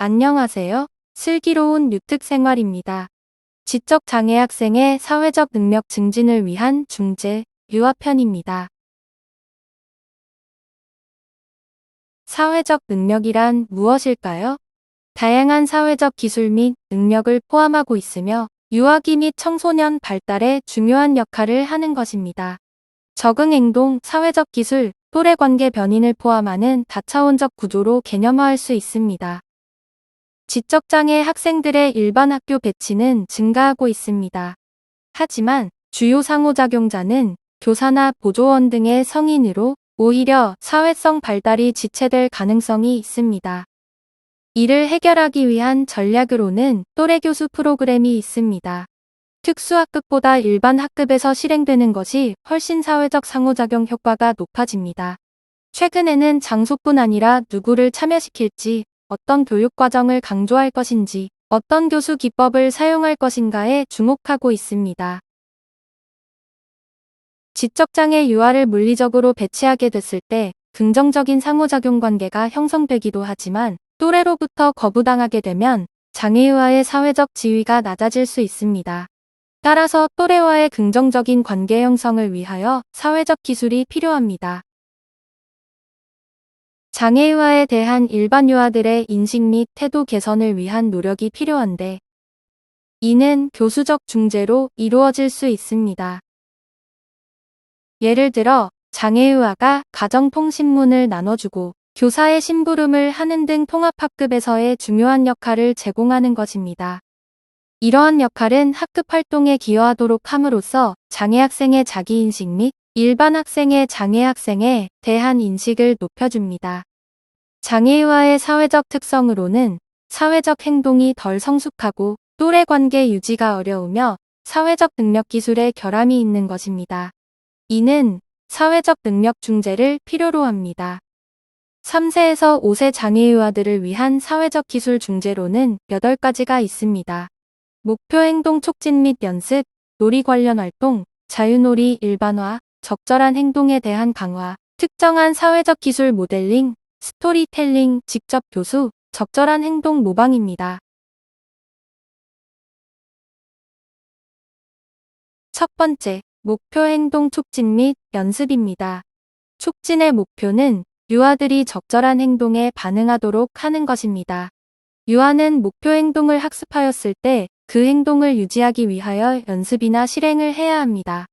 안녕하세요. 슬기로운 뉴특생활입니다. 지적장애 학생의 사회적 능력 증진을 위한 중재, 유아편입니다. 사회적 능력이란 무엇일까요? 다양한 사회적 기술 및 능력을 포함하고 있으며 유아기 및 청소년 발달에 중요한 역할을 하는 것입니다. 적응행동, 사회적 기술, 또래관계 변인을 포함하는 다차원적 구조로 개념화할 수 있습니다. 지적장애 학생들의 일반 학교 배치는 증가하고 있습니다. 하지만 주요 상호작용자는 교사나 보조원 등의 성인으로 오히려 사회성 발달이 지체될 가능성이 있습니다. 이를 해결하기 위한 전략으로는 또래교수 프로그램이 있습니다. 특수학급보다 일반 학급에서 실행되는 것이 훨씬 사회적 상호작용 효과가 높아집니다. 최근에는 장소뿐 아니라 누구를 참여시킬지, 어떤 교육과정을 강조할 것인지, 어떤 교수 기법을 사용할 것인가에 주목하고 있습니다. 지적장애 유아를 물리적으로 배치하게 됐을 때 긍정적인 상호작용 관계가 형성되기도 하지만 또래로부터 거부당하게 되면 장애유아의 사회적 지위가 낮아질 수 있습니다. 따라서 또래와의 긍정적인 관계 형성을 위하여 사회적 기술이 필요합니다. 장애유아에 대한 일반 유아들의 인식 및 태도 개선을 위한 노력이 필요한데 이는 교수적 중재로 이루어질 수 있습니다. 예를 들어 장애유아가 가정통신문을 나눠주고 교사의 심부름을 하는 등 통합학급에서의 중요한 역할을 제공하는 것입니다. 이러한 역할은 학급 활동에 기여하도록 함으로써 장애 학생의 자기인식 및 일반 학생의 장애 학생에 대한 인식을 높여줍니다. 장애유아의 사회적 특성으로는 사회적 행동이 덜 성숙하고 또래 관계 유지가 어려우며 사회적 능력 기술에 결함이 있는 것입니다. 이는 사회적 능력 중재를 필요로 합니다. 3세에서 5세 장애유아들을 위한 사회적 기술 중재로는 8가지가 있습니다. 목표 행동 촉진 및 연습, 놀이 관련 활동, 자유놀이 일반화, 적절한 행동에 대한 강화, 특정한 사회적 기술 모델링, 스토리텔링, 직접 교수, 적절한 행동 모방입니다. 첫 번째, 목표 행동 촉진 및 연습입니다. 촉진의 목표는 유아들이 적절한 행동에 반응하도록 하는 것입니다. 유아는 목표 행동을 학습하였을 때 그 행동을 유지하기 위하여 연습이나 실행을 해야 합니다.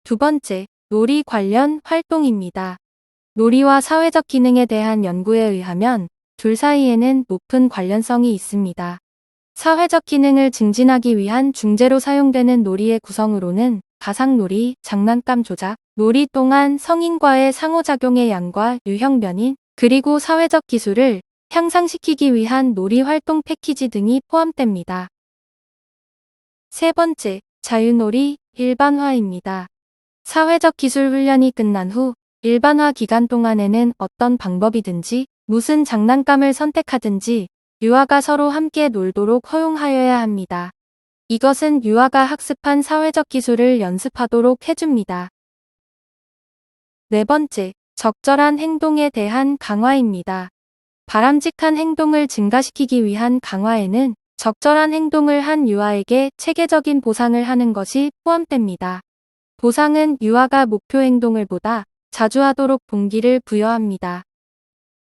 두 번째, 놀이 관련 활동입니다. 놀이와 사회적 기능에 대한 연구에 의하면 둘 사이에는 높은 관련성이 있습니다. 사회적 기능을 증진하기 위한 중재로 사용되는 놀이의 구성으로는 가상놀이, 장난감 조작, 놀이 동안 성인과의 상호작용의 양과 유형 변인, 그리고 사회적 기술을 향상시키기 위한 놀이 활동 패키지 등이 포함됩니다. 세 번째, 자유놀이 일반화입니다. 사회적 기술 훈련이 끝난 후 일반화 기간 동안에는 어떤 방법이든지 무슨 장난감을 선택하든지 유아가 서로 함께 놀도록 허용하여야 합니다. 이것은 유아가 학습한 사회적 기술을 연습하도록 해줍니다. 네 번째, 적절한 행동에 대한 강화입니다. 바람직한 행동을 증가시키기 위한 강화에는 적절한 행동을 한 유아에게 체계적인 보상을 하는 것이 포함됩니다. 보상은 유아가 목표 행동을 보다 자주 하도록 동기를 부여합니다.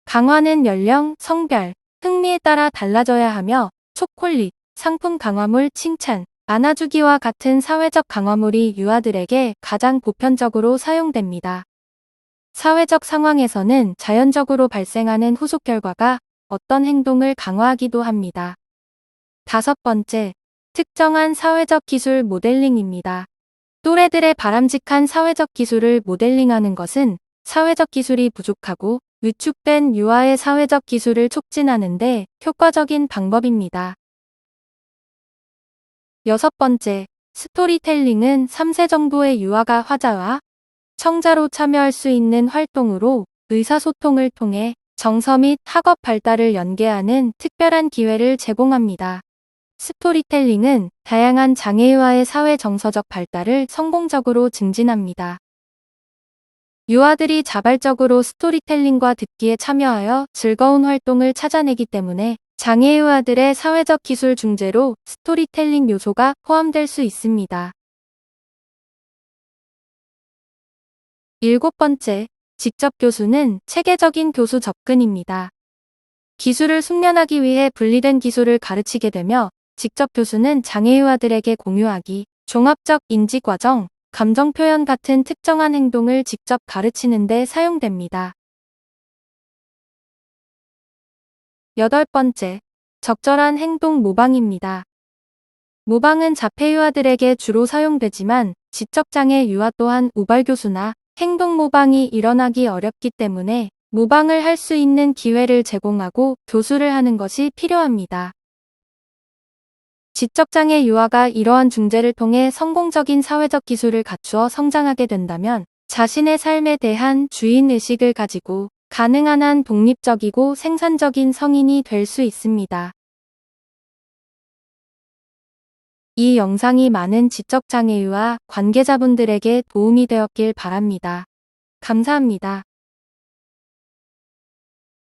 강화는 연령, 성별, 흥미에 따라 달라져야 하며 초콜릿, 상품 강화물 칭찬, 안아주기와 같은 사회적 강화물이 유아들에게 가장 보편적으로 사용됩니다. 사회적 상황에서는 자연적으로 발생하는 후속 결과가 어떤 행동을 강화하기도 합니다. 다섯 번째, 특정한 사회적 기술 모델링입니다. 또래들의 바람직한 사회적 기술을 모델링하는 것은 사회적 기술이 부족하고 위축된 유아의 사회적 기술을 촉진하는 데 효과적인 방법입니다. 여섯 번째, 스토리텔링은 3세 정도의 유아가 화자와 청자로 참여할 수 있는 활동으로 의사소통을 통해 정서 및 학업 발달을 연계하는 특별한 기회를 제공합니다. 스토리텔링은 다양한 장애유아의 사회 정서적 발달을 성공적으로 증진합니다. 유아들이 자발적으로 스토리텔링과 듣기에 참여하여 즐거운 활동을 찾아내기 때문에 장애 유아들의 사회적 기술 중재로 스토리텔링 요소가 포함될 수 있습니다. 7번째, 직접 교수는 체계적인 교수 접근입니다. 기술을 숙련하기 위해 분리된 기술을 가르치게 되며 직접 교수는 장애 유아들에게 공유하기, 종합적 인지 과정, 감정 표현 같은 특정한 행동을 직접 가르치는 데 사용됩니다. 8번째, 적절한 행동 모방입니다. 모방은 자폐 유아들에게 주로 사용되지만 지적장애 유아 또한 우발 교수나 행동 모방이 일어나기 어렵기 때문에 모방을 할 수 있는 기회를 제공하고 교수를 하는 것이 필요합니다. 지적장애 유아가 이러한 중재를 통해 성공적인 사회적 기술을 갖추어 성장하게 된다면 자신의 삶에 대한 주인의식을 가지고 가능한 한 독립적이고 생산적인 성인이 될 수 있습니다. 이 영상이 많은 지적장애 유아 관계자분들에게 도움이 되었길 바랍니다. 감사합니다.